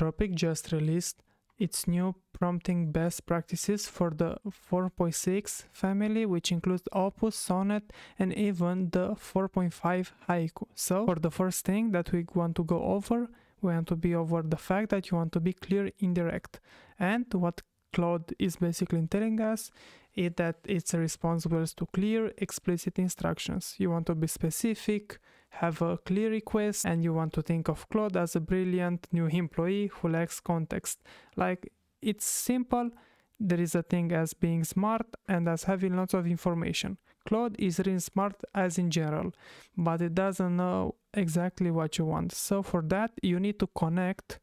Anthropic just released its new prompting best practices for the 4.6 family, which includes Opus, Sonnet, and even the 4.5 Haiku. So for the first thing that we want to go over, we want to be over the fact that you want to be clear, indirect. And what Claude is basically telling us is that it's responsible to clear, explicit instructions. You want to be specific, have a clear request, and you want to think of Claude as a brilliant new employee who lacks context. Like, it's simple. There is a thing as being smart and as having lots of information. Claude is really smart as in general, but it doesn't know exactly what you want. So for that, you need to connect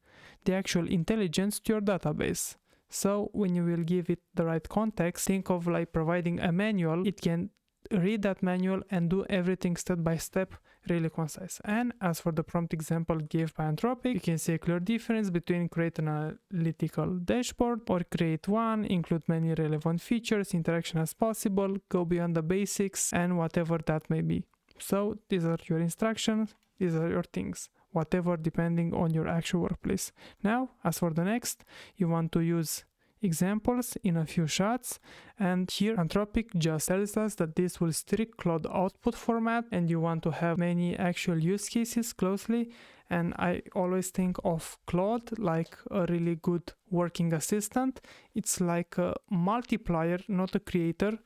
the actual intelligence to your database. So when you will give it the right context, think of like providing a manual. It can read that manual and do everything step by step, really concise. And as for the prompt example given by Anthropic, you can see a clear difference between create an analytical dashboard or create one, include many relevant features, interaction as possible, go beyond the basics, and whatever that may be. So these are your instructions, these are your things, whatever depending on your actual workplace. Now, as for the next, you want to use examples in a few shots, and here Anthropic just tells us that this will strict Claude output format, and you want to have many actual use cases closely. And I always think of Claude like a really good working assistant. It's like a multiplier, not a creator.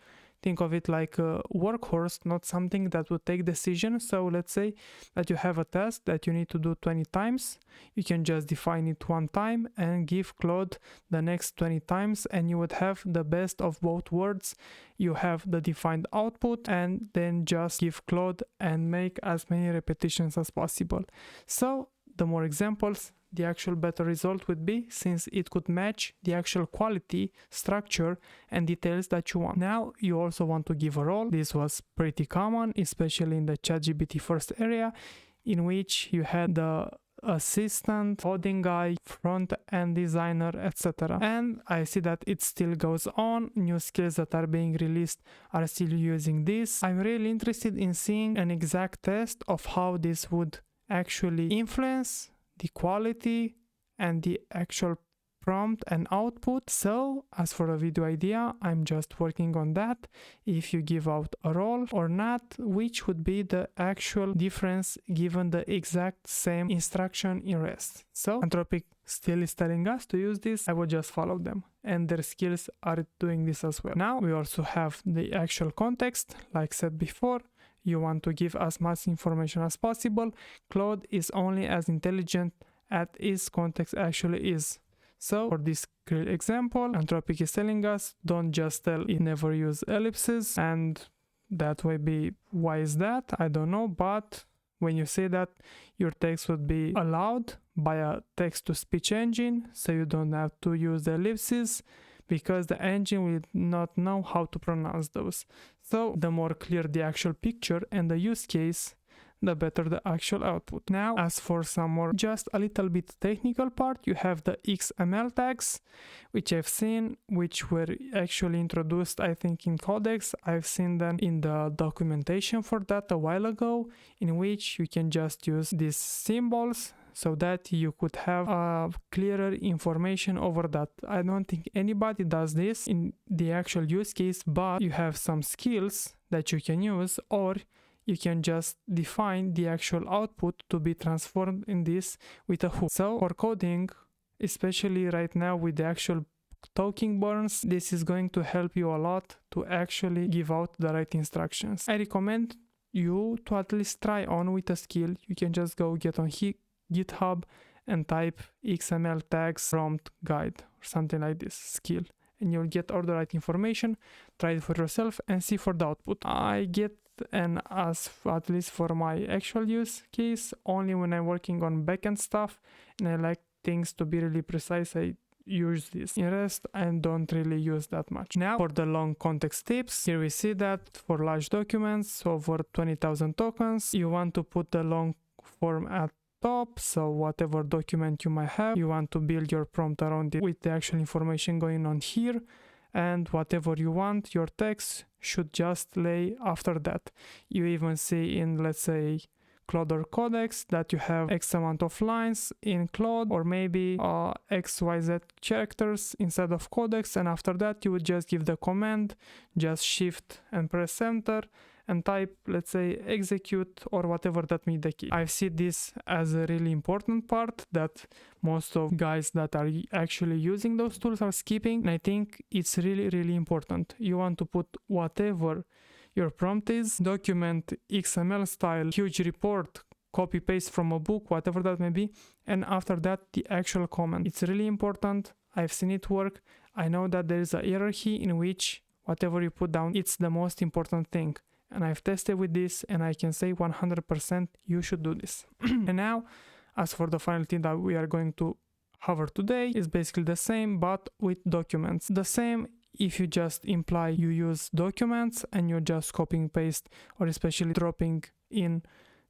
Think of it like a workhorse, not something that would take decisions. So let's say that you have a task that you need to do 20 times. You can just define it one time and give Claude the next 20 times, and you would have the best of both worlds. You have the defined output, and then just give Claude and make as many repetitions as possible. So the more examples, the actual better result would be, since it could match the actual quality, structure, and details that you want. Now, you also want to give a role. This was pretty common, especially in the ChatGPT first area, in which you had the assistant, coding guy, front-end designer, etc. And I see that it still goes on. New skills that are being released are still using this. I'm really interested in seeing an exact test of how this would actually influence the quality and the actual prompt and output. So as for a video idea, I'm just working on that. If you give out a role or not, which would be the actual difference given the exact same instruction in REST. So Anthropic still is telling us to use this. I will just follow them, and their skills are doing this as well. Now we also have the actual context. Like said before, you want to give as much information as possible. Claude is only as intelligent as its context actually is. So for this example, Anthropic is telling us, don't just tell it never use ellipses, and that may be, why is that? I don't know, but when you say that, your text would be allowed by a text-to-speech engine, so you don't have to use the ellipses, because the engine will not know how to pronounce those. So the more clear the actual picture and the use case, the better the actual output. Now, as for some more just a little bit technical part, you have the XML tags, which I've seen, which were actually introduced, I think, in Codex. I've seen them in the documentation for that a while ago, in which you can just use these symbols so that you could have clearer information over that. I don't think anybody does this in the actual use case, but you have some skills that you can use, or you can just define the actual output to be transformed in this with a hook. So for coding, especially right now with the actual talking burns, this is going to help you a lot to actually give out the right instructions. I recommend you to at least try on with a skill. You can just go get on GitHub and type XML tags prompt guide or something like this skill, and you'll get all the right information. Try it for yourself and see for the output. I get an as at least for my actual use case only when I'm working on backend stuff, and I like things to be really precise. I use this. In REST, I don't really use that much. Now for the long context tips, here we see that for large documents over 20,000 tokens, you want to put the long form at top. So whatever document you might have, you want to build your prompt around it with the actual information going on here, and whatever you want, your text should just lay after that. You even see in, let's say, Claude or Codex, that you have X amount of lines in Claude, or maybe XYZ characters instead of Codex, and after that you would just give the command, just shift and press enter, and type, let's say, execute or whatever that may be the key. I see this as a really important part that most of guys that are actually using those tools are skipping, and I think it's really important. You want to put whatever your prompt is, document, XML style, huge report, copy paste from a book, whatever that may be, and after that the actual command. It's really important. I've seen it work. I know that there is a hierarchy in which whatever you put down, it's the most important thing. And I've tested with this, and I can say 100% you should do this. And now, as for the final thing that we are going to cover today, is basically the same, but with documents. The same if you just imply you use documents and you just copy and paste, or especially dropping in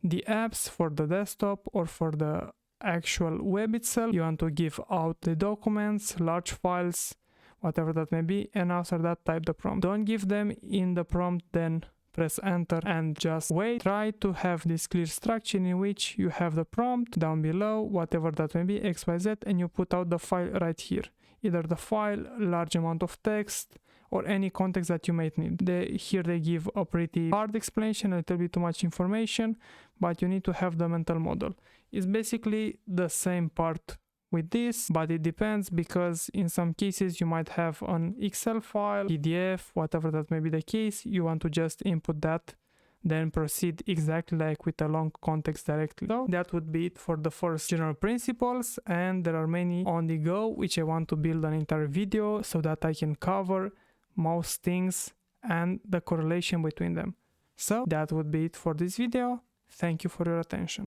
the apps for the desktop or for the actual web itself. You want to give out the documents, large files, whatever that may be, and after that type the prompt. Don't give them in the prompt, then press enter and just wait. Try to have this clear structure in which you have the prompt down below, whatever that may be, XYZ, and you put out the file right here. Either the file, large amount of text, or any context that you might need. Here they give a pretty hard explanation, a little bit too much information, but you need to have the mental model. It's basically the same part with this, but it depends, because in some cases you might have an Excel file, PDF, whatever that may be the case. You want to just input that, then proceed exactly like with a long context directly. So that would be it for the first general principles, and there are many on the go which I want to build an entire video so that I can cover most things and the correlation between them. So that would be it for this video. Thank you for your attention.